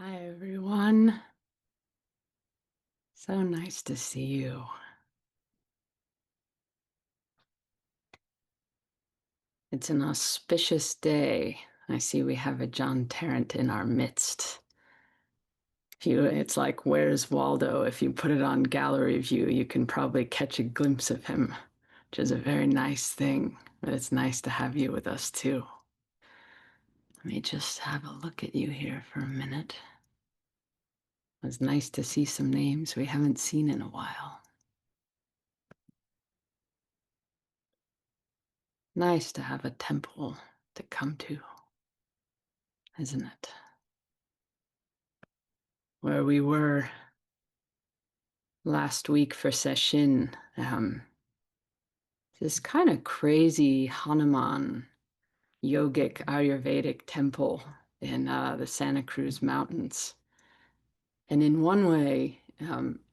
Hi, everyone. So nice to see you. It's an auspicious day. I see we have a John Tarrant in our midst. It's like Where's Waldo? If you put it on gallery view, you can probably catch a glimpse of him, which is a very nice thing. But it's nice to have you with us too. Let me just have a look at you here for a minute. It was nice to see some names we haven't seen in a while. Nice to have a temple to come to, isn't it? Where we were last week for session, this kind of crazy Hanuman yogic Ayurvedic temple in the Santa Cruz Mountains. And in one way,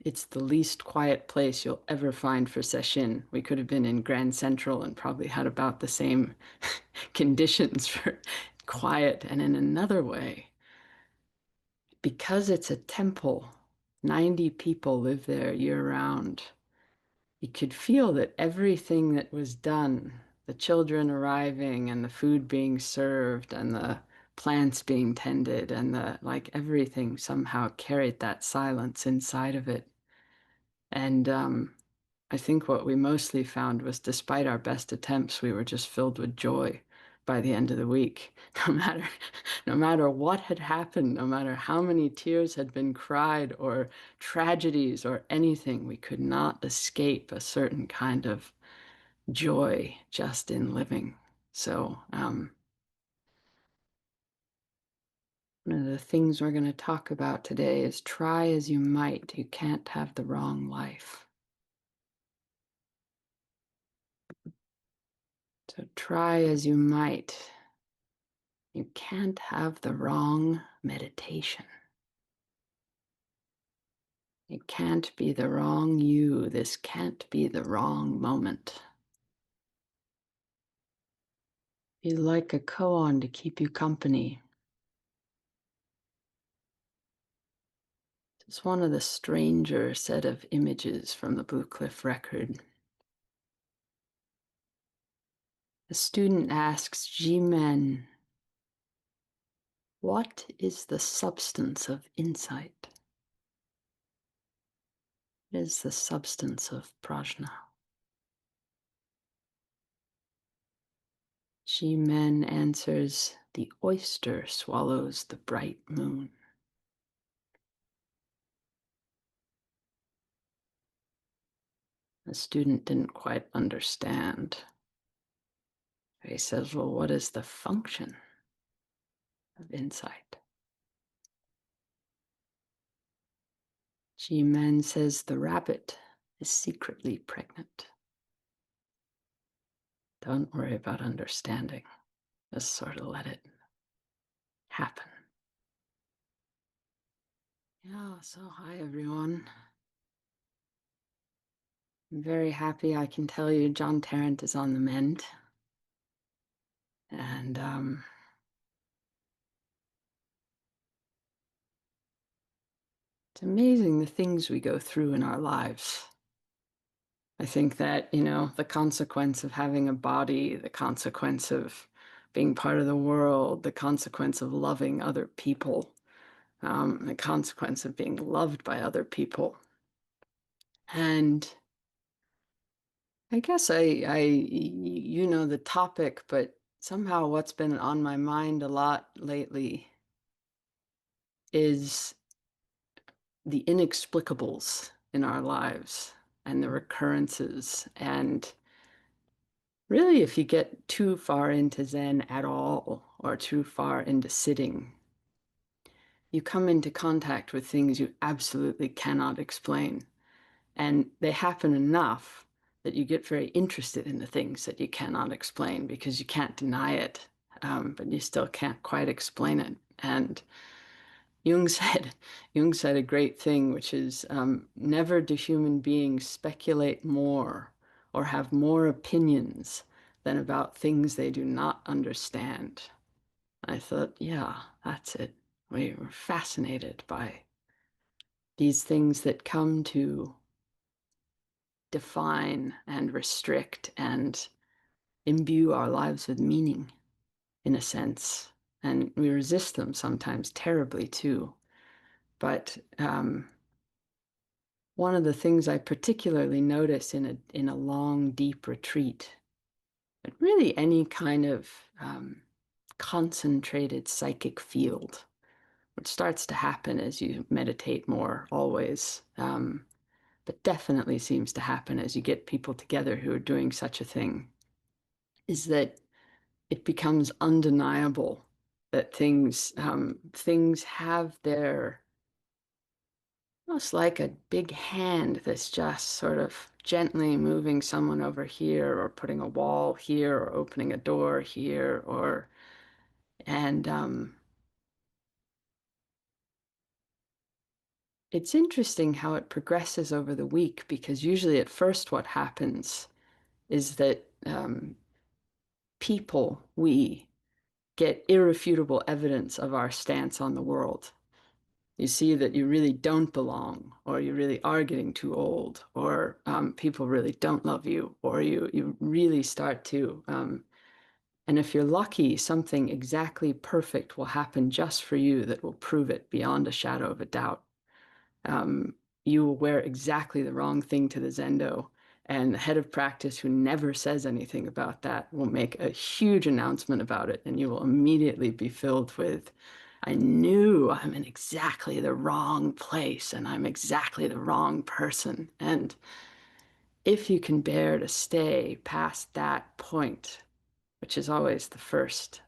it's the least quiet place you'll ever find for session. We could have been in Grand Central and probably had about the same conditions for quiet. And in another way, because it's a temple, 90 people live there year round. You could feel that everything that was done, the children arriving and the food being served and the plants being tended and everything somehow carried that silence inside of it. And I think what we mostly found was despite our best attempts, we were just filled with joy by the end of the week. No matter what had happened, no matter how many tears had been cried or tragedies or anything, we could not escape a certain kind of joy just in living. So, one of the things we're going to talk about today is try as you might, you can't have the wrong life. So try as you might, you can't have the wrong meditation. It can't be the wrong you. This can't be the wrong moment. Be like a koan to keep you company. It's one of the stranger set of images from the Blue Cliff Record. A student asks G-Men, what is the substance of insight? What is the substance of prajna? G-Men answers, the oyster swallows the bright moon. The student didn't quite understand. He says, well, what is the function of insight? G-Man says the rabbit is secretly pregnant. Don't worry about understanding. Just sort of let it happen. Yeah, so hi everyone. I'm very happy I can tell you John Tarrant is on the mend. And it's amazing the things we go through in our lives. I think that, the consequence of having a body, the consequence of being part of the world, the consequence of loving other people, the consequence of being loved by other people. And I guess you know the topic, but somehow what's been on my mind a lot lately is the inexplicables in our lives and the recurrences. And really, if you get too far into Zen at all, or too far into sitting, you come into contact with things you absolutely cannot explain. And they happen enough that you get very interested in the things that you cannot explain because you can't deny it, but you still can't quite explain it. And Jung said, Jung said a great thing, which is never do human beings speculate more or have more opinions than about things they do not understand. I thought, yeah, that's it. We were fascinated by these things that come to define and restrict and imbue our lives with meaning, in a sense. And we resist them sometimes terribly too. But one of the things I particularly notice in a long, deep retreat, but really any kind of concentrated psychic field, which starts to happen as you meditate more always, but definitely seems to happen as you get people together who are doing such a thing, is that it becomes undeniable that things have their, almost like a big hand that's just sort of gently moving someone over here, or putting a wall here, or opening a door here, or and it's interesting how it progresses over the week, because usually at first what happens is that we get irrefutable evidence of our stance on the world. You see that you really don't belong, or you really are getting too old, or people really don't love you, or you really start to. And if you're lucky, something exactly perfect will happen just for you that will prove it beyond a shadow of a doubt. Um, you will wear exactly the wrong thing to the Zendo, and the head of practice, who never says anything about that, will make a huge announcement about it, and you will immediately be filled with, I knew I'm in exactly the wrong place, and I'm exactly the wrong person. And if you can bear to stay past that point, which is always the first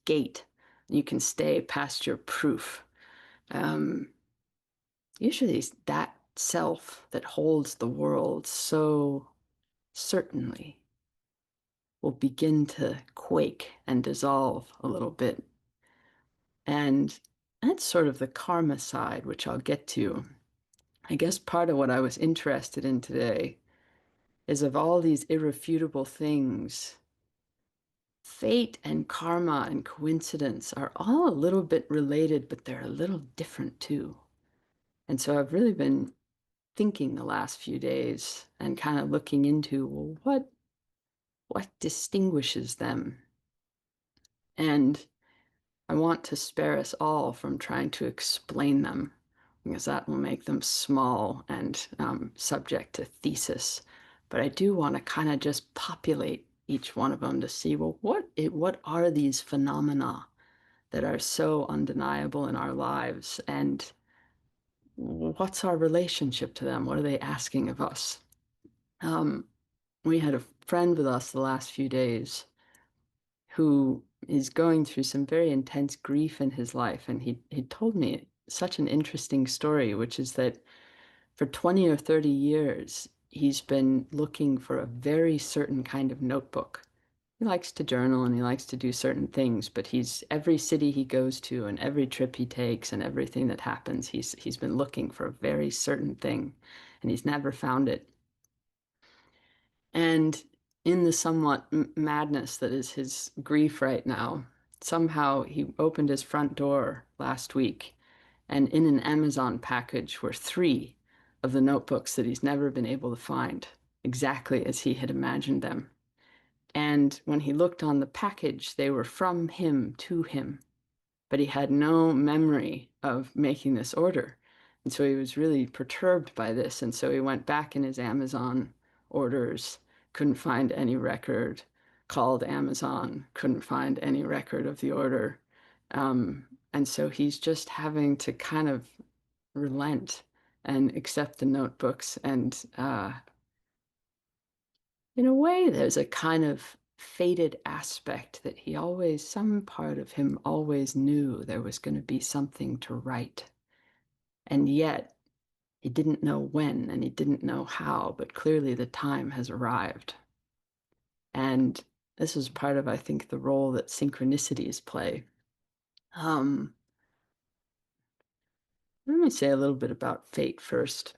gate, you can stay past your proof. Um, Usually that self that holds the world so certainly will begin to quake and dissolve a little bit. And that's sort of the karma side, which I'll get to. I guess part of what I was interested in today is, of all these irrefutable things, fate and karma and coincidence are all a little bit related, but they're a little different too. And so I've really been thinking the last few days and kind of looking into, well, what distinguishes them? And I want to spare us all from trying to explain them, because that will make them small and subject to thesis. But I do want to kind of just populate each one of them to see, well, what are these phenomena that are so undeniable in our lives, and what's our relationship to them? What are they asking of us? Um, we had a friend with us the last few days who is going through some very intense grief in his life. And he told me such an interesting story, which is that for 20 or 30 years, he's been looking for a very certain kind of notebook. He likes to journal and he likes to do certain things, but every city he goes to and every trip he takes and everything that happens, he's been looking for a very certain thing, and he's never found it. And in the somewhat madness that is his grief right now, somehow he opened his front door last week, and in an Amazon package were three of the notebooks that he's never been able to find, exactly as he had imagined them. And when he looked on the package, they were from him to him, but he had no memory of making this order. And so he was really perturbed by this. And so he went back in his Amazon orders, couldn't find any record, called Amazon, couldn't find any record of the order. And so he's just having to kind of relent and accept the notebooks. And in a way, there's a kind of fated aspect that some part of him always knew there was going to be something to write. And yet, he didn't know when and he didn't know how, but clearly the time has arrived. And this is part of, I think, the role that synchronicities play. Um, Let me say a little bit about fate first.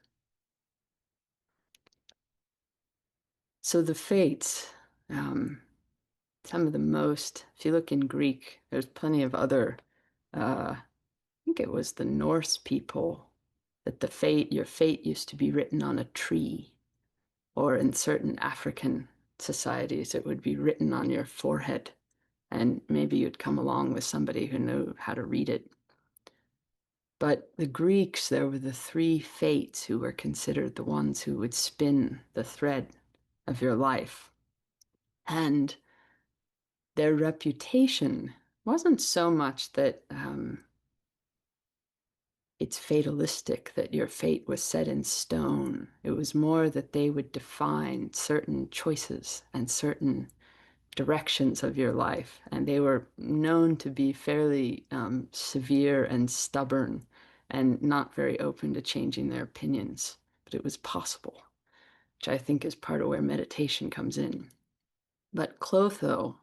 So the fates, some of the most, if you look in Greek, there's plenty of other I think it was the Norse people, that your fate used to be written on a tree, or in certain African societies, it would be written on your forehead, and maybe you'd come along with somebody who knew how to read it. But the Greeks, there were the three fates who were considered the ones who would spin the thread of your life. And their reputation wasn't so much that it's fatalistic, that your fate was set in stone. It was more that they would define certain choices and certain directions of your life. And they were known to be fairly severe and stubborn and not very open to changing their opinions. But it was possible, which I think is part of where meditation comes in. But Clotho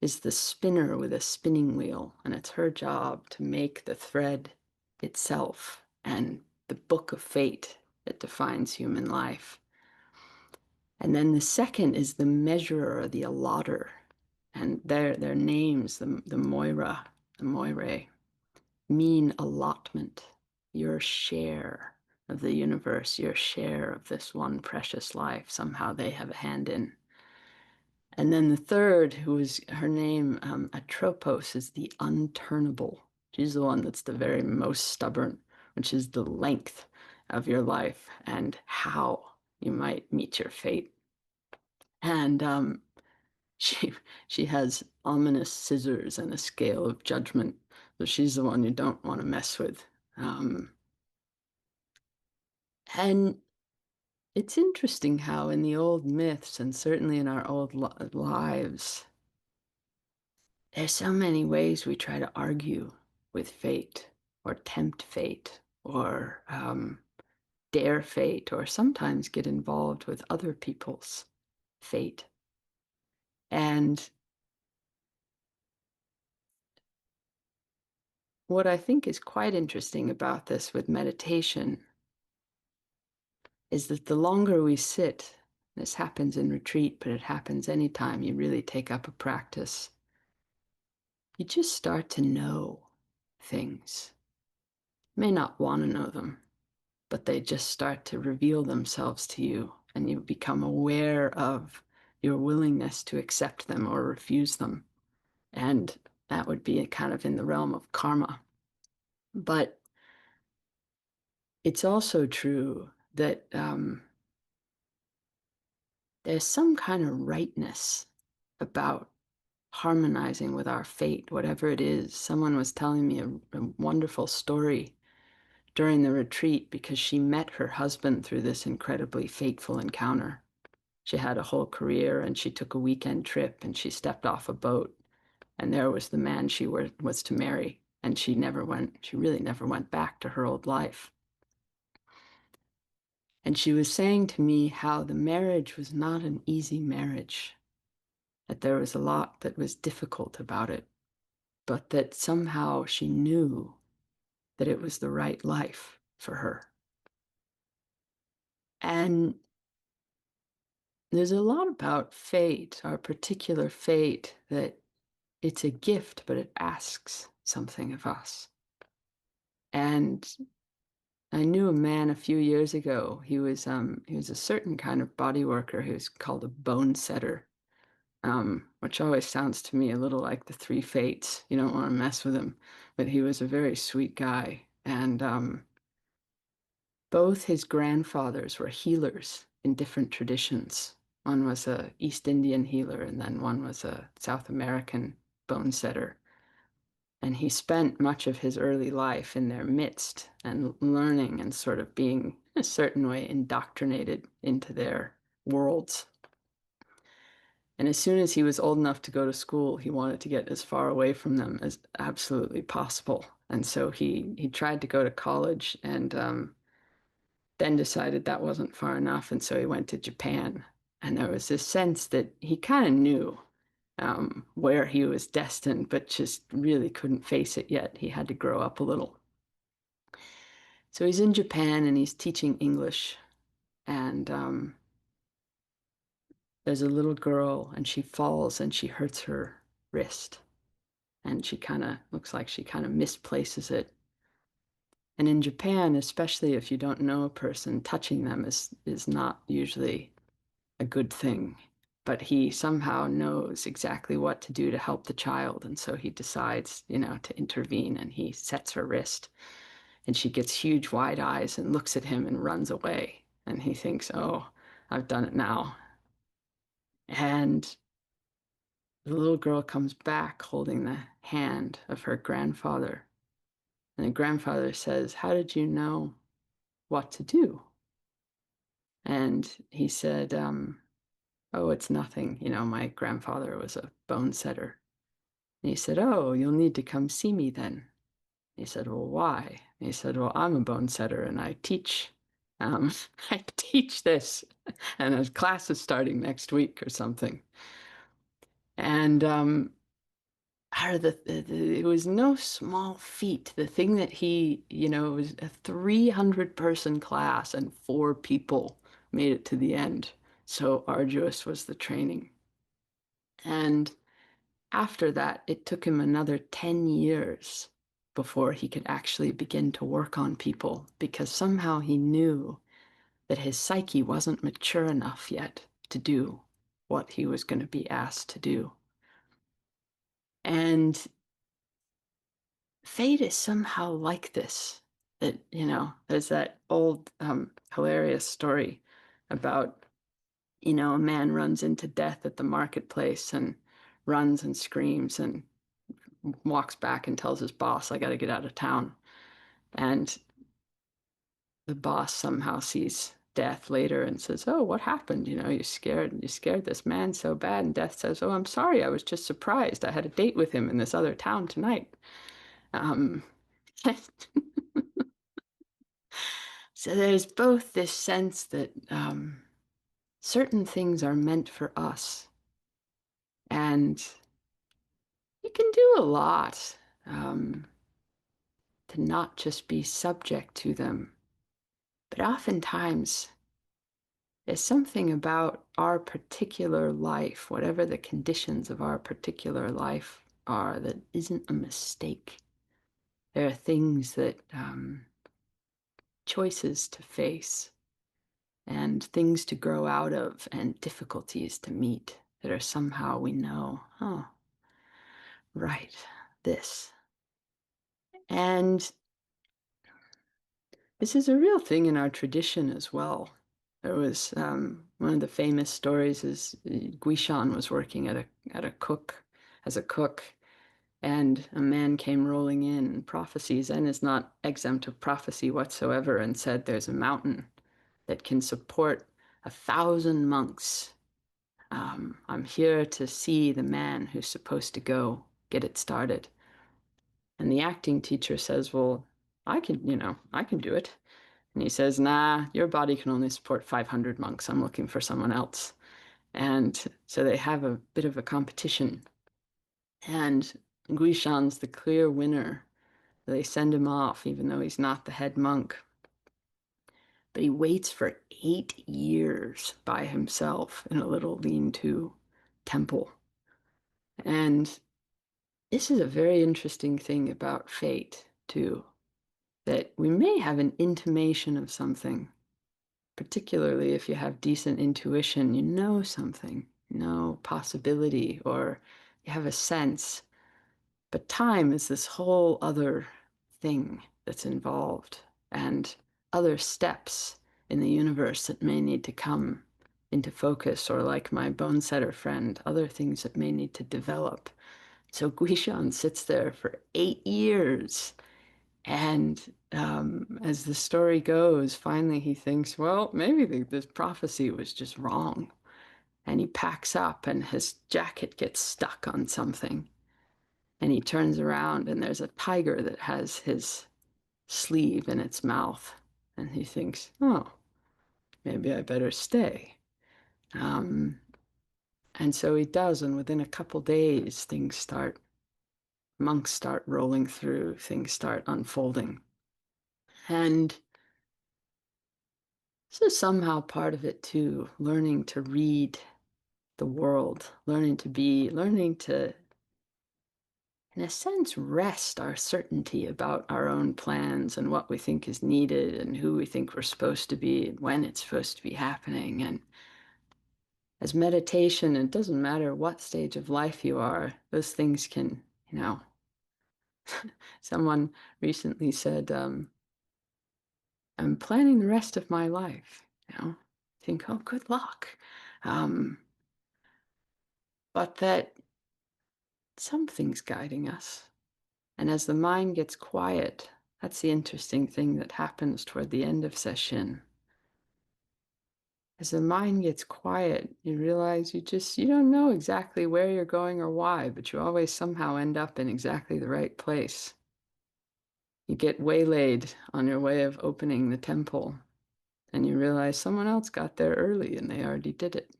is the spinner with a spinning wheel, and it's her job to make the thread itself and the book of fate that defines human life. And then the second is the measurer, the allotter, and their names, the Moira, the Moire, mean allotment, your share of the universe, your share of this one precious life. Somehow they have a hand in. And then the third, who is her name, Atropos, is the unturnable. She's the one that's the very most stubborn, which is the length of your life and how you might meet your fate. And she she has ominous scissors and a scale of judgment. So she's the one you don't want to mess with. And it's interesting how in the old myths, and certainly in our old lives, there's so many ways we try to argue with fate, or tempt fate, or dare fate, or sometimes get involved with other people's fate. And what I think is quite interesting about this with meditation is that the longer we sit, this happens in retreat, but it happens anytime you really take up a practice, you just start to know things. You may not want to know them, but they just start to reveal themselves to you, and you become aware of your willingness to accept them or refuse them. And that would be kind of in the realm of karma. But it's also true that there's some kind of rightness about harmonizing with our fate, whatever it is. Someone was telling me a wonderful story during the retreat because she met her husband through this incredibly fateful encounter. She had a whole career and she took a weekend trip and she stepped off a boat, and there was the man she was to marry. And she really never went back to her old life. And she was saying to me how the marriage was not an easy marriage, that there was a lot that was difficult about it, but that somehow she knew that it was the right life for her. And there's a lot about fate, our particular fate, that it's a gift, but it asks something of us. And I knew a man a few years ago. He was a certain kind of body worker who's called a bone setter, which always sounds to me a little like the three fates. You don't want to mess with him, but he was a very sweet guy. And both his grandfathers were healers in different traditions. One was a East Indian healer, and then one was a South American bone setter. And he spent much of his early life in their midst and learning and sort of being, in a certain way, indoctrinated into their worlds. And as soon as he was old enough to go to school, he wanted to get as far away from them as absolutely possible. And so he tried to go to college, and then decided that wasn't far enough. And so he went to Japan. And there was this sense that he kind of knew where he was destined, but just really couldn't face it yet. He had to grow up a little. So he's in Japan and he's teaching English. And there's a little girl, and she falls and she hurts her wrist. and she kind of looks like she kind of misplaces it. And in Japan, especially if you don't know a person, touching them is not usually a good thing. But he somehow knows exactly what to do to help the child, and so he decides, to intervene, and he sets her wrist, and she gets huge wide eyes and looks at him and runs away. And he thinks, oh, I've done it now. And the little girl comes back holding the hand of her grandfather. And the grandfather says, how did you know what to do? And he said, oh, it's nothing. My grandfather was a bone setter. And he said, oh, you'll need to come see me then. He said, well, why? And he said, well, I'm a bone setter and I teach. I teach this, and a class is starting next week or something. And it was no small feat. The thing that it was a 300-person class and 4 people made it to the end. So arduous was the training. And after that, it took him another 10 years before he could actually begin to work on people, because somehow he knew that his psyche wasn't mature enough yet to do what he was going to be asked to do. And fate is somehow like this. That, there's that old hilarious story about, a man runs into death at the marketplace and runs and screams and walks back and tells his boss, I got to get out of town. And the boss somehow sees Death later and says, oh, what happened? You scared this man so bad. And Death says, oh, I'm sorry. I was just surprised. I had a date with him in this other town tonight. Um, so there's both this sense that certain things are meant for us. And you can do a lot to not just be subject to them. But oftentimes, there's something about our particular life, whatever the conditions of our particular life are, that isn't a mistake. There are things that, choices to face and things to grow out of and difficulties to meet that are somehow we know, oh, right, this. And this is a real thing in our tradition as well. There was one of the famous stories is Guishan was working at a cook as a cook, and a man came rolling in, prophecies, and is not exempt of prophecy whatsoever, and said, "There's a mountain that can support 1,000 monks. I'm here to see the man who's supposed to go get it started." And the acting teacher says, "Well, I can do it." And he says, nah, your body can only support 500 monks. I'm looking for someone else. And so they have a bit of a competition. And Guishan's the clear winner. They send him off, even though he's not the head monk. But he waits for 8 years by himself in a little lean-to temple. And this is a very interesting thing about fate, too, that we may have an intimation of something. Particularly if you have decent intuition, you know something, possibility, or you have a sense. But time is this whole other thing that's involved, and other steps in the universe that may need to come into focus, or like my bone setter friend, other things that may need to develop. So Guishan sits there for 8 years, and as the story goes, finally he thinks, well, maybe this prophecy was just wrong. And he packs up, and his jacket gets stuck on something. And he turns around, and there's a tiger that has his sleeve in its mouth. And he thinks, oh, maybe I better stay. Um, and so he does, and within a couple days, monks start rolling through, things start unfolding. And this is somehow part of it too, learning to read the world, learning to in a sense, wrest our certainty about our own plans and what we think is needed and who we think we're supposed to be and when it's supposed to be happening. And as meditation, it doesn't matter what stage of life you are, those things can, someone recently said, I'm planning the rest of my life, think, oh, good luck. Um, but that something's guiding us. And as the mind gets quiet, that's the interesting thing that happens toward the end of session. As the mind gets quiet, you realize you don't know exactly where you're going or why, but you always somehow end up in exactly the right place. You get waylaid on your way of opening the temple, and you realize someone else got there early and they already did it.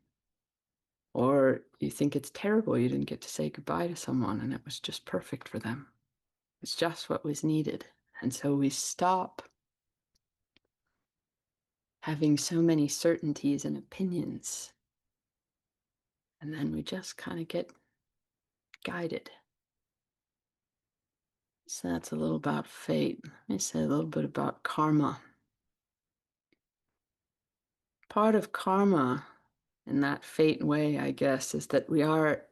Or you think it's terrible you didn't get to say goodbye to someone and it was just perfect for them. It's just what was needed. And so we stop having so many certainties and opinions. And then we just kind of get guided. So that's a little about fate. Let me say a little bit about karma. Part of karma, in that fate way, I guess, is that we are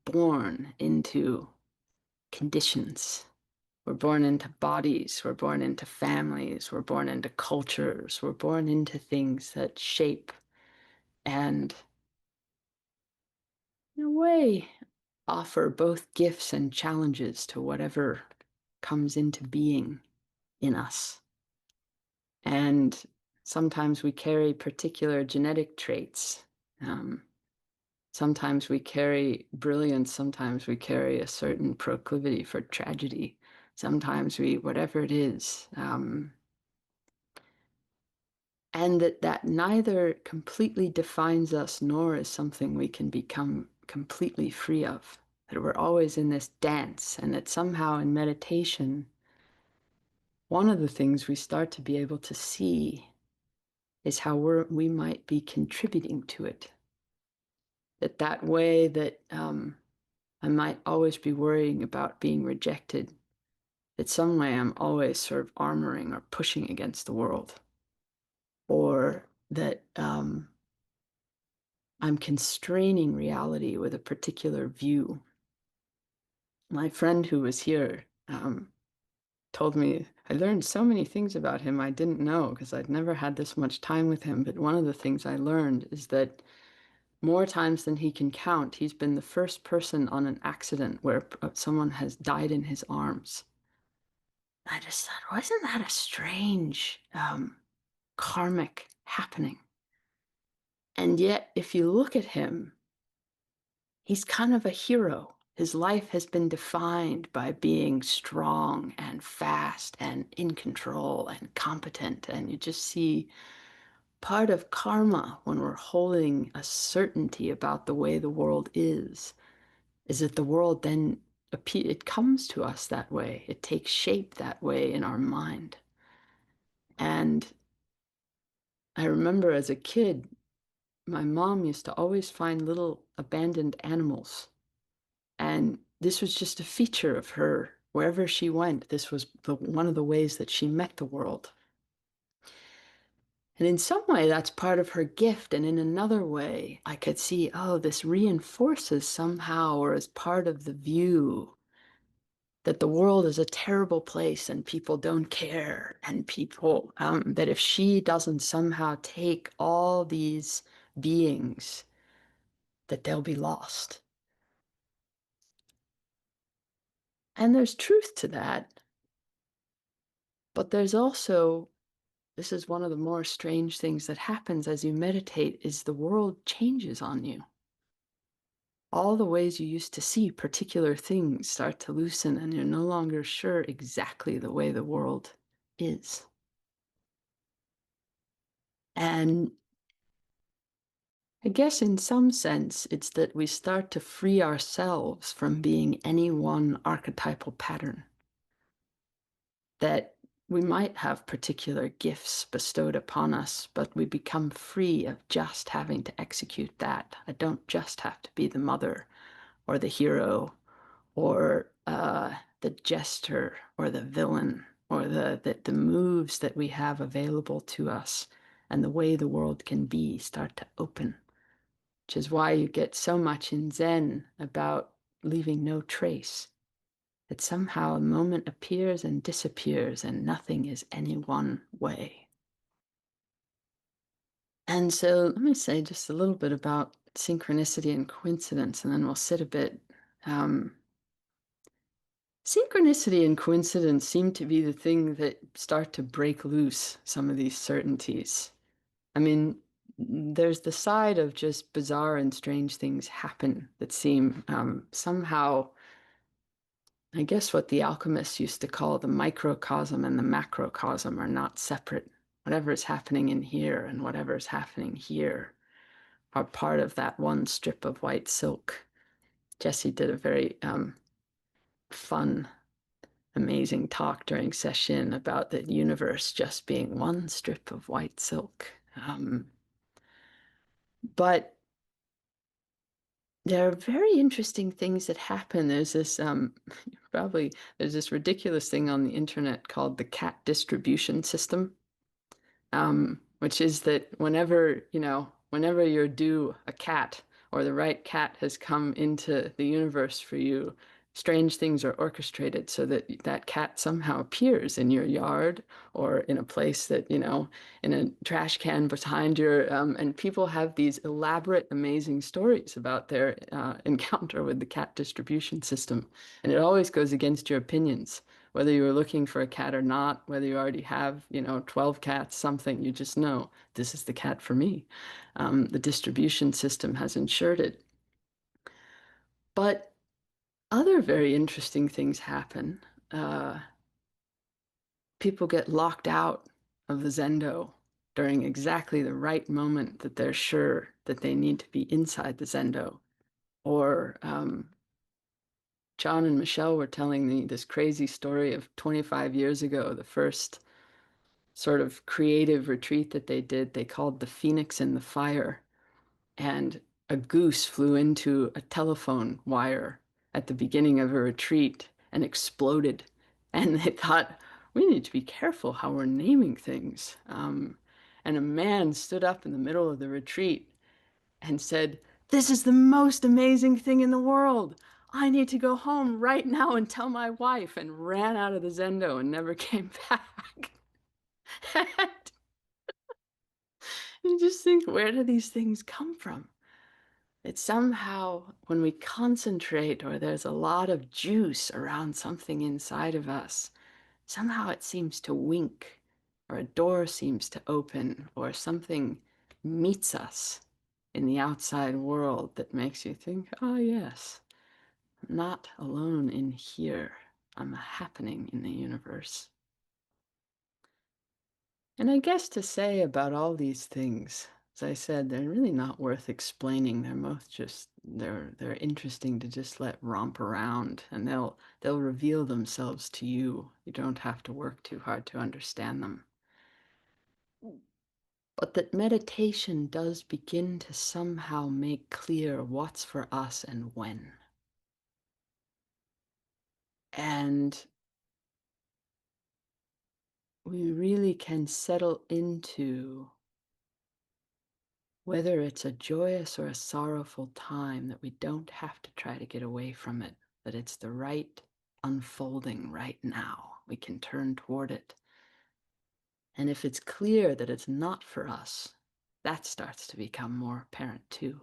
born into conditions. We're born into bodies, we're born into families, we're born into cultures, we're born into things that shape and, in a way, offer both gifts and challenges to whatever comes into being in us. And sometimes we carry particular genetic traits. Sometimes we carry brilliance, sometimes we carry a certain proclivity for tragedy. Sometimes whatever it is. And that neither completely defines us nor is something we can become completely free of. That we're always in this dance, and that somehow in meditation, one of the things we start to be able to see is how we might be contributing to it. That way that I might always be worrying about being rejected, that some way I'm always sort of armoring or pushing against the world, or that I'm constraining reality with a particular view. My friend who was here told me I learned so many things about him I didn't know because I'd never had this much time with him. But one of the things I learned is that more times than he can count, he's been the first person on an accident where someone has died in his arms. I just thought, wasn't that a strange karmic happening? And yet, if you look at him, he's kind of a hero. His life has been defined by being strong and fast and in control and competent. And you just see part of karma when we're holding a certainty about the way the world is that the world then it comes to us that way. It takes shape that way in our mind. And I remember as a kid, my mom used to always find little abandoned animals. And this was just a feature of her. Wherever she went, this was one of the ways that she met the world. And in some way, that's part of her gift. And in another way, I could see, oh, this reinforces somehow or is part of the view that the world is a terrible place and people don't care. And people, that if she doesn't somehow take all these beings, that they'll be lost. And there's truth to that. But there's also, this is one of the more strange things that happens as you meditate, is the world changes on you. All the ways you used to see particular things start to loosen, and you're no longer sure exactly the way the world is. And I guess in some sense, it's that we start to free ourselves from being any one archetypal pattern. That we might have particular gifts bestowed upon us, but we become free of just having to execute that. I don't just have to be the mother or the hero or the jester or the villain or the moves that we have available to us and the way the world can be start to open, which is why you get so much in Zen about leaving no trace. That somehow a moment appears and disappears and nothing is any one way. And so let me say just a little bit about synchronicity and coincidence, and then we'll sit a bit. Um, Synchronicity and coincidence seem to be the thing that start to break loose some of these certainties. I mean, there's the side of just bizarre and strange things happen that seem somehow, I guess what the alchemists used to call the microcosm and the macrocosm are not separate. Whatever is happening in here and whatever is happening here are part of that one strip of white silk. Jesse did a very fun, amazing talk during session about the universe just being one strip of white silk. But there are very interesting things that happen. There's this probably there's this ridiculous thing on the internet called the cat distribution system, which is that whenever you're due a cat or the right cat has come into the universe for you, strange things are orchestrated so that that cat somehow appears in your yard or in a place that, in a trash can behind and people have these elaborate, amazing stories about their encounter with the cat distribution system. And it always goes against your opinions whether you were looking for a cat or not, whether you already have, 12 cats, something, you just know this is the cat for me. The distribution system has ensured it. But other very interesting things happen. People get locked out of the Zendo during exactly the right moment that they're sure that they need to be inside the Zendo. Or John and Michelle were telling me this crazy story of 25 years ago, the first sort of creative retreat that they did, they called the Phoenix in the Fire. And a goose flew into a telephone wire at the beginning of a retreat and exploded. And they thought, we need to be careful how we're naming things. And a man stood up in the middle of the retreat and said, this is the most amazing thing in the world. I need to go home right now and tell my wife, and ran out of the Zendo and never came back. You just think, where do these things come from? It's somehow when we concentrate or there's a lot of juice around something inside of us, somehow it seems to wink, or a door seems to open, or something meets us in the outside world that makes you think, oh, yes, I'm not alone in here. I'm a happening in the universe. And I guess to say about all these things, as I said, they're really not worth explaining. They're both just they're interesting to just let romp around, and they'll reveal themselves to you. You don't have to work too hard to understand them. But that meditation does begin to somehow make clear what's for us and when. And we really can settle into whether it's a joyous or a sorrowful time, that we don't have to try to get away from it, that it's the right unfolding right now. We can turn toward it. And if it's clear that it's not for us, that starts to become more apparent too.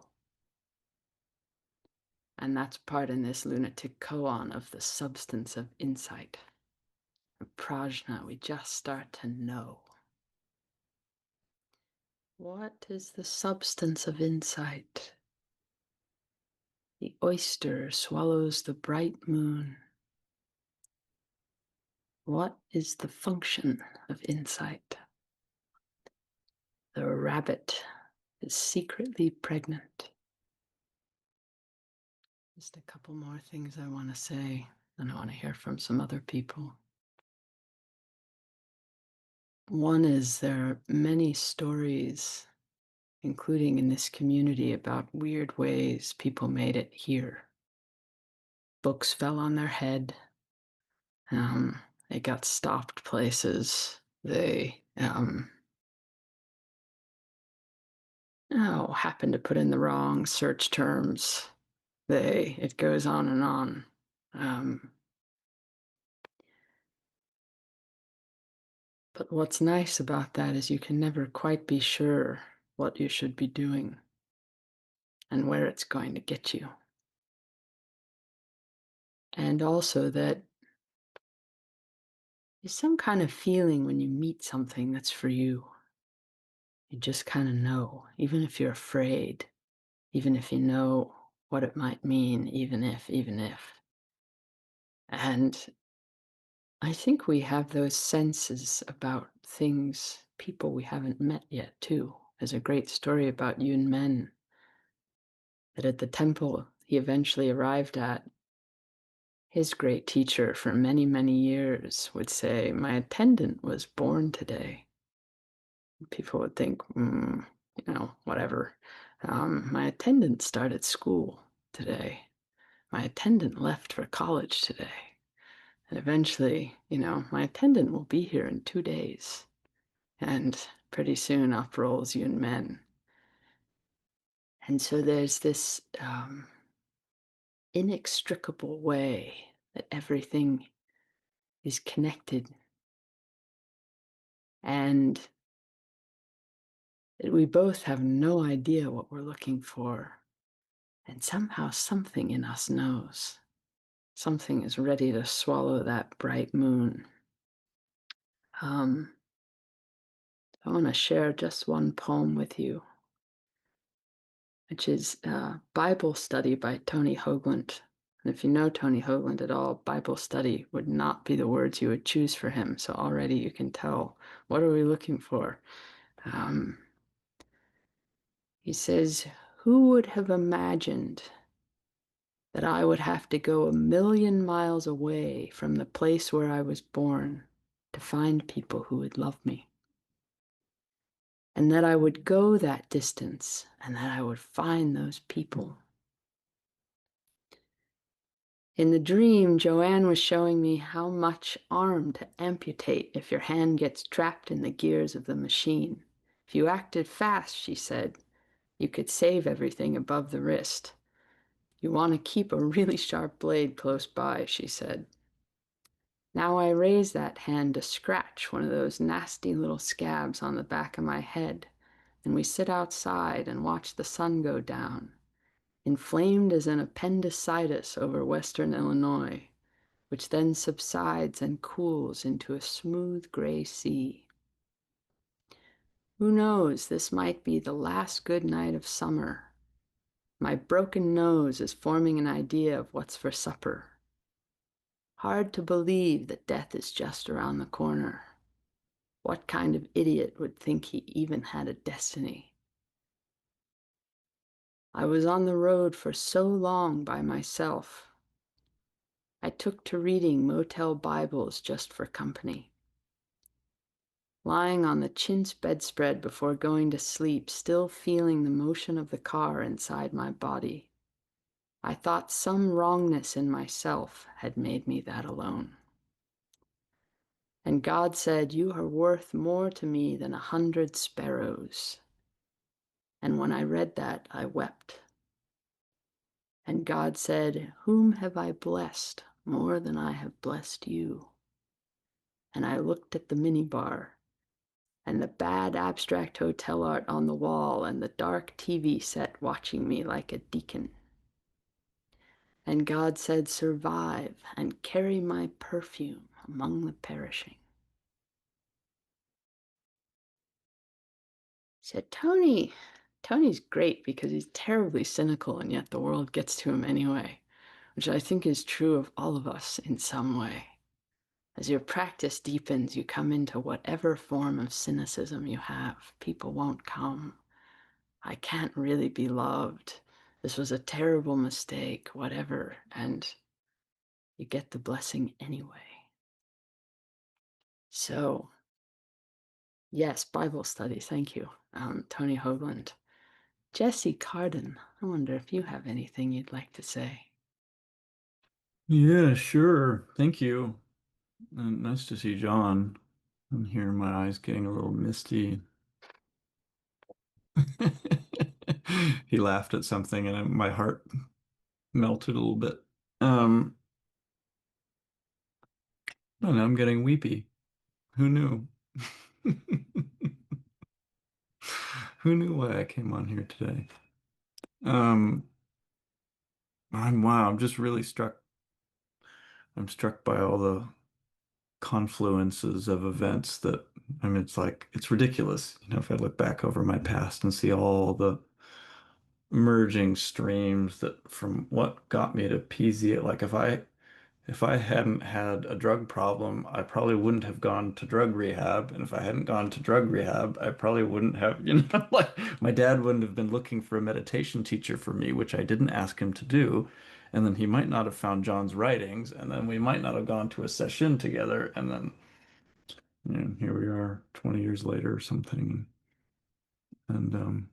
And that's part in this lunatic koan of the substance of insight. Prajna, we just start to know. What is the substance of insight? The oyster swallows the bright moon. What is the function of insight? The rabbit is secretly pregnant. Just a couple more things I want to say, and I want to hear from some other people. One is there are many stories, including in this community, about weird ways people made it here. Books fell on their head. They got stopped places. They happened to put in the wrong search terms. It goes on and on. But what's nice about that is you can never quite be sure what you should be doing and where it's going to get you. And also that there's some kind of feeling when you meet something that's for you. You just kind of know, even if you're afraid, even if you know what it might mean, even if. And I think we have those senses about things, people we haven't met yet, too. There's a great story about Yun Men that at the temple he eventually arrived at, his great teacher for many, many years would say, "My attendant was born today." People would think, whatever. My attendant started school today. My attendant left for college today. And eventually, my attendant will be here in 2 days. And pretty soon up rolls Yun Men. And so there's this inextricable way that everything is connected. And that we both have no idea what we're looking for. And somehow something in us knows. Something is ready to swallow that bright moon. I want to share just one poem with you, which is Bible Study by Tony Hoagland. And if you know Tony Hoagland at all, Bible study would not be the words you would choose for him. So already you can tell, what are we looking for? He says, "Who would have imagined that I would have to go 1,000,000 miles away from the place where I was born to find people who would love me? And that I would go that distance and that I would find those people." In the dream, Joanne was showing me how much arm to amputate if your hand gets trapped in the gears of the machine. If you acted fast, she said, you could save everything above the wrist. You want to keep a really sharp blade close by, she said. Now I raise that hand to scratch one of those nasty little scabs on the back of my head, and we sit outside and watch the sun go down, inflamed as an appendicitis over western Illinois, which then subsides and cools into a smooth gray sea. Who knows, this might be the last good night of summer. My broken nose is forming an idea of what's for supper. Hard to believe that death is just around the corner. What kind of idiot would think he even had a destiny? I was on the road for so long by myself. I took to reading motel Bibles just for company. Lying on the chintz bedspread before going to sleep, still feeling the motion of the car inside my body, I thought some wrongness in myself had made me that alone. And God said, "You are worth more to me than 100 sparrows." And when I read that, I wept. And God said, "Whom have I blessed more than I have blessed you?" And I looked at the minibar and the bad abstract hotel art on the wall and the dark TV set watching me like a deacon. And God said, "Survive and carry my perfume among the perishing." Said, Tony's great because he's terribly cynical and yet the world gets to him anyway, which I think is true of all of us in some way. As your practice deepens, you come into whatever form of cynicism you have. People won't come. I can't really be loved. This was a terrible mistake, whatever. And you get the blessing anyway. So, yes, Bible study. Thank you, Tony Hoagland. Jesse Carden, I wonder if you have anything you'd like to say. Yeah, sure. Thank you. And nice to see John. I'm hearing my eyes getting a little misty. He laughed at something and my heart melted a little bit. Um, and I'm getting weepy. Who knew? Who knew why I came on here today? Um, wow, I'm just really struck. I'm struck by all the confluences of events that, I mean, it's like, it's ridiculous. If I look back over my past and see all the merging streams that from what got me to PZ, like if I hadn't had a drug problem, I probably wouldn't have gone to drug rehab. And if I hadn't gone to drug rehab, I probably wouldn't have, like my dad wouldn't have been looking for a meditation teacher for me, which I didn't ask him to do. And then he might not have found John's writings, and then we might not have gone to a session together. And then, here we are 20 years later or something. And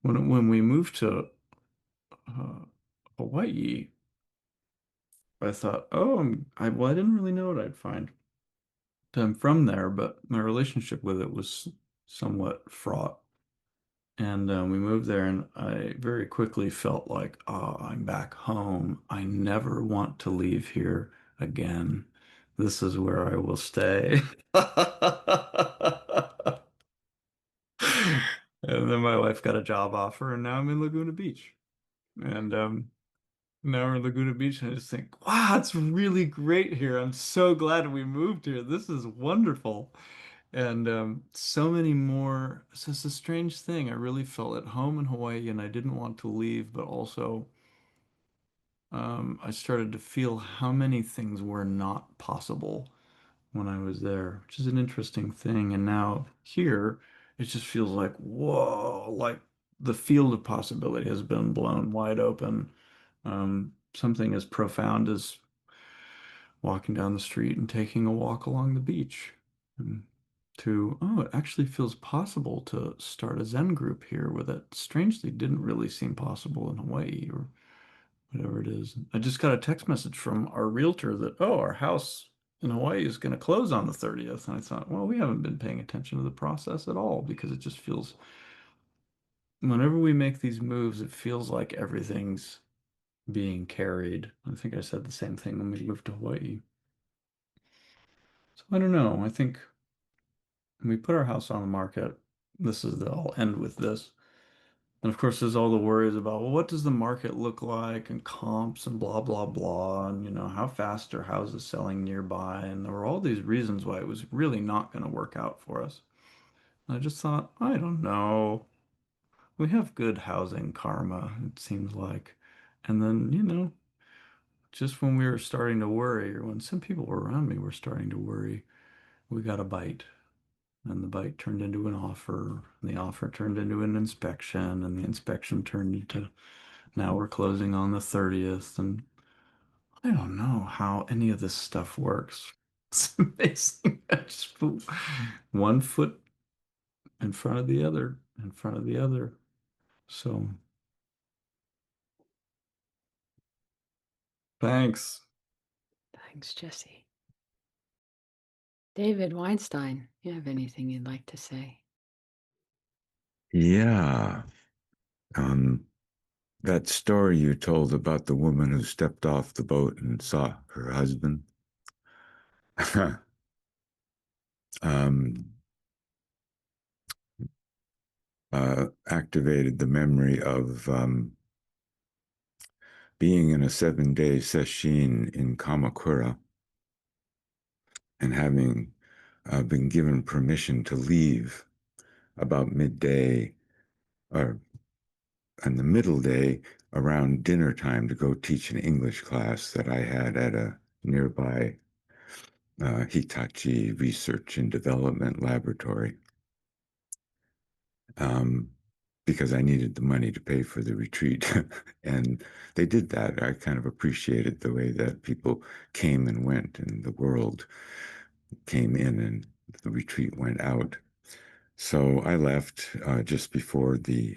when we moved to uh, Hawaii, I thought, oh, well, I didn't really know what I'd find. I'm from there, but my relationship with it was somewhat fraught. And we moved there, and I very quickly felt like, oh, I'm back home. I never want to leave here again. This is where I will stay. And then my wife got a job offer, and now I'm in Laguna Beach. And now we're in Laguna Beach, and I just think, wow, it's really great here. I'm so glad we moved here. This is wonderful. And so many more. It's just a strange thing. I really felt at home in Hawaii, and I didn't want to leave, but also I started to feel how many things were not possible when I was there, which is an interesting thing. And now here, it just feels like, whoa, like the field of possibility has been blown wide open. Something as profound as walking down the street and taking a walk along the beach. And oh, it actually feels possible to start a Zen group here where that strangely didn't really seem possible in Hawaii or whatever it is. I just got a text message from our realtor that, oh, our house in Hawaii is going to close on the 30th. And I thought, well, we haven't been paying attention to the process at all because it just feels, whenever we make these moves, it feels like everything's being carried. I think I said the same thing when we moved to Hawaii. So I don't know. I think when we put our house on the market, I'll end with this. And of course, there's all the worries about, well, what does the market look like and comps and blah, blah, blah. And, how fast are houses selling nearby? And there were all these reasons why it was really not going to work out for us. And I just thought, I don't know. We have good housing karma, it seems like. And then, just when we were starting to worry, or when some people around me were starting to worry, we got a bite. And the bite turned into an offer, and the offer turned into an inspection, and the inspection turned into now we're closing on the 30th, and I don't know how any of this stuff works. It's amazing. I just put one foot in front of the other, in front of the other. So thanks. Thanks, Jesse. David Weinstein, you have anything you'd like to say? Yeah. Um, that story you told about the woman who stepped off the boat and saw her husband um, activated the memory of being in a 7-day session in Kamakura and having been given permission to leave about midday or in the middle day around dinner time to go teach an English class that I had at a nearby Hitachi Research and Development Laboratory, um, because I needed the money to pay for the retreat. And they did that. I kind of appreciated the way that people came and went, and the world came in and the retreat went out. So I left just before the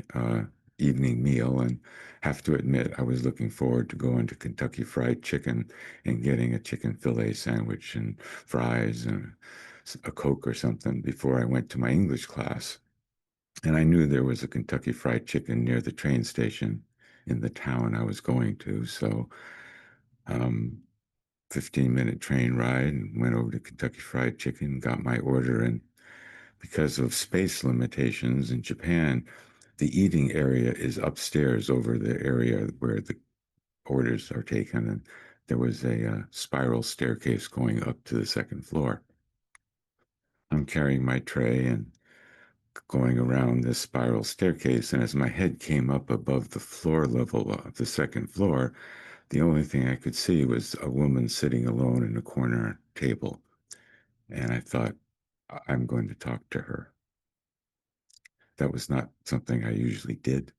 evening meal, and have to admit I was looking forward to going to Kentucky Fried Chicken and getting a chicken fillet sandwich and fries and a Coke or something before I went to my English class. And I knew there was a Kentucky Fried Chicken near the train station in the town I was going to. So, um, 15-minute train ride and went over to Kentucky Fried Chicken, got my order. And because of space limitations in Japan, the eating area is upstairs over the area where the orders are taken. And there was a spiral staircase going up to the second floor. I'm carrying my tray and going around this spiral staircase, and as my head came up above the floor level of the second floor, the only thing I could see was a woman sitting alone in a corner table. And I thought, I'm going to talk to her. That was not something I usually did.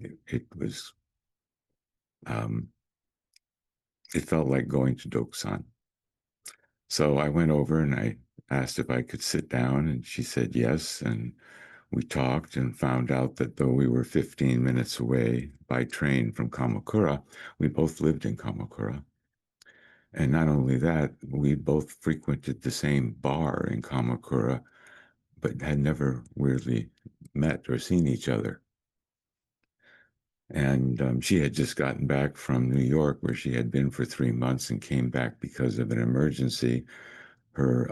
It was, um, it felt like going to Doksan. So I went over and I asked if I could sit down, and she said yes. And we talked and found out that though we were 15 minutes away by train from Kamakura, we both lived in Kamakura. And not only that, we both frequented the same bar in Kamakura, but had never weirdly met or seen each other. And she had just gotten back from New York, where she had been for 3 months and came back because of an emergency. Her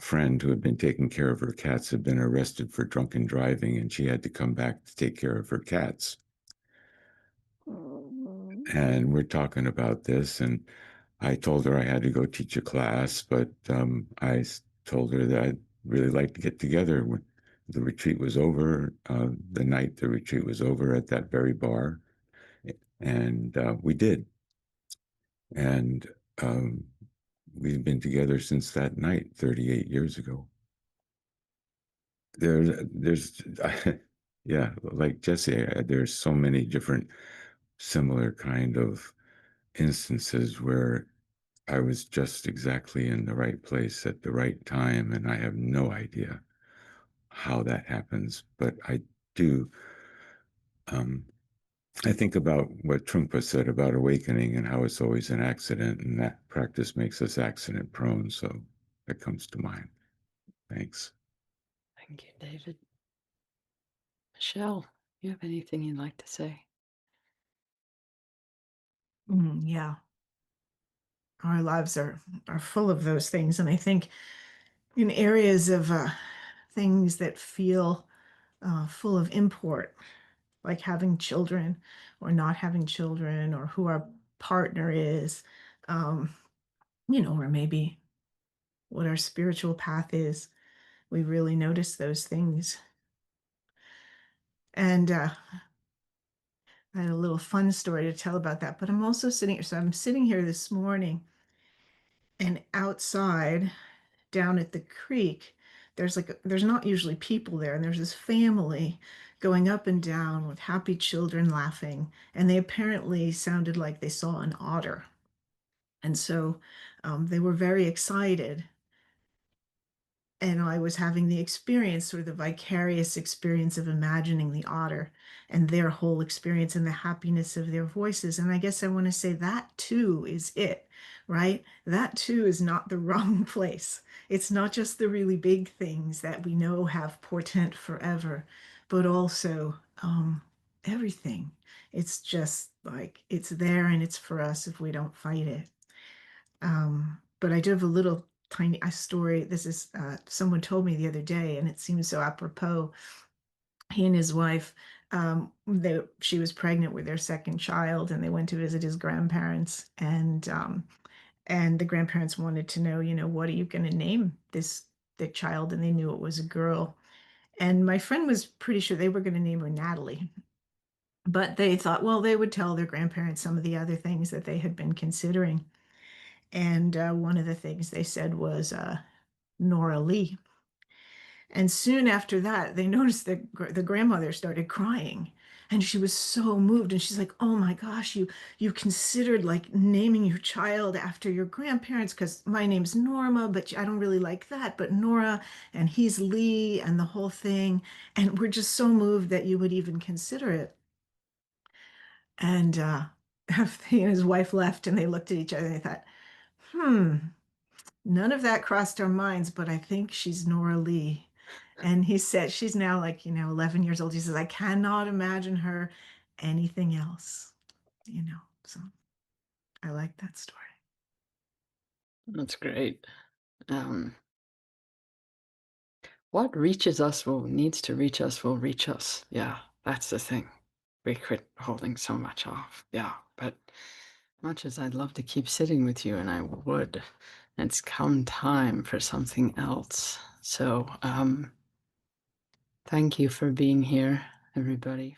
friend who had been taking care of her cats had been arrested for drunken driving, and she had to come back to take care of her cats. And we're talking about this, and I told her I had to go teach a class, but told her that I'd really like to get together when the retreat was over, the night the retreat was over at that very bar. And we did. And we've been together since that night, 38 years ago. There's, yeah, like Jesse, there's so many different similar kind of instances where I was just exactly in the right place at the right time, and I have no idea how that happens. But I do. Um, I think about what Trungpa said about awakening and how it's always an accident, and that practice makes us accident prone. So that comes to mind. Thanks. Thank you, David. Michelle, you have anything you'd like to say? Yeah. Our lives are full of those things. And I think in areas of things that feel full of import, like having children or not having children, or who our partner is, um, or maybe what our spiritual path is, we really notice those things. And I had a little fun story to tell about that, but I'm also sitting here. So I'm sitting here this morning, and outside down at the creek, there's not usually people there, and there's this family going up and down with happy children laughing, and they apparently sounded like they saw an otter. And so they were very excited, and I was having the experience, sort of the vicarious experience of imagining the otter and their whole experience and the happiness of their voices. And I guess I want to say that too is it, right? That too is not the wrong place. It's not just the really big things that we know have portent forever, but also everything. It's just like it's there and it's for us if we don't fight it. But I do have a little tiny a story. This is someone told me the other day, and it seems so apropos. He and his wife, she was pregnant with their second child, and they went to visit his grandparents, and the grandparents wanted to know, what are you going to name the child? And they knew it was a girl. And my friend was pretty sure they were going to name her Natalie. But they thought, well, they would tell their grandparents some of the other things that they had been considering. And one of the things they said was Nora Lee. And soon after that, they noticed that the grandmother started crying. And she was so moved. And she's like, oh my gosh, you considered like naming your child after your grandparents, because my name's Norma, but I don't really like that. But Nora, and he's Lee, and the whole thing. And we're just so moved that you would even consider it. And he and his wife left, and they looked at each other and they thought, hmm, none of that crossed our minds, but I think she's Nora Lee. And he said, she's now like, 11 years old. He says, I cannot imagine her anything else, So I like that story. That's great. What reaches us needs to reach us will reach us. Yeah, that's the thing. We quit holding so much off. Yeah, but much as I'd love to keep sitting with you, and I would, it's come time for something else. So, thank you for being here, everybody.